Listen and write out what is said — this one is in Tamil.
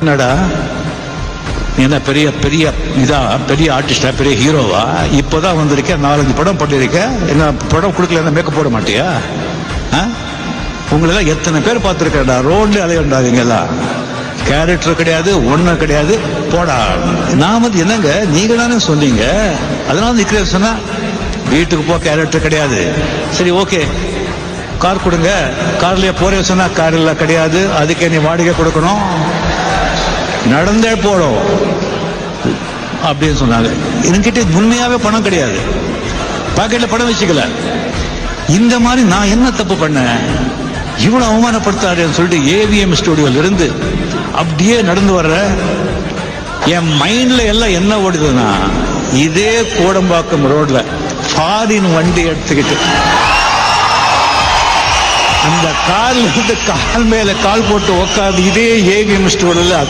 என்னடா நீ என்ன பெரிய பெரிய பெரிய ஆர்டிஸ்டா, பெரிய ஹீரோவா? இப்போதான் வந்திருக்க, 4-5 படம் பண்ணிருக்க, என்ன படம் கொடுக்கல மேக்கப் போட மாட்டியா? உங்களெல்லாம் எத்தனை பேர் பார்த்துருக்கா ரோட்ல அலையண்டாதீங்கலாம். கேரக்டர் கிடையாது, ஒன்றும் கிடையாது, போடா. நான் வந்து என்னங்க நீங்க தானே சொன்னீங்க, அதனால நிக்கிற சொன்னா வீட்டுக்கு போ, கேரக்டர் கிடையாது. சரி ஓகே, கார் கொடுங்க, கார்லயே போறே சொன்னா கார் எல்லாம் கிடையாது, அதுக்கே நீ வாடகை கொடுக்கணும், நடந்தே போடும் அப்படின்னு சொன்னாங்க. என்கிட்ட உண்மையாவே பணம் கிடையாது, பாக்கெட்ல பணம் வச்சுக்கல. இந்த மாதிரி நான் என்ன தப்பு பண்ணேன், இவ்வளவு அவமானப்படுத்தாருன்னு சொல்லிட்டு ஏவிஎம் ஸ்டுடியோல இருந்து அப்படியே நடந்து வர்ற என் மைண்ட்ல எல்லாம் என்ன ஓடுதுன்னா, இதே கோடம்பாக்கம் ரோட்ல ஃபாரின் வண்டி எடுத்துக்கிட்டு அந்த கார்ல இருந்து கால் மேல கால் போட்டு உட்காந்து இதே ஏவிஎம் ஸ்டுடியோல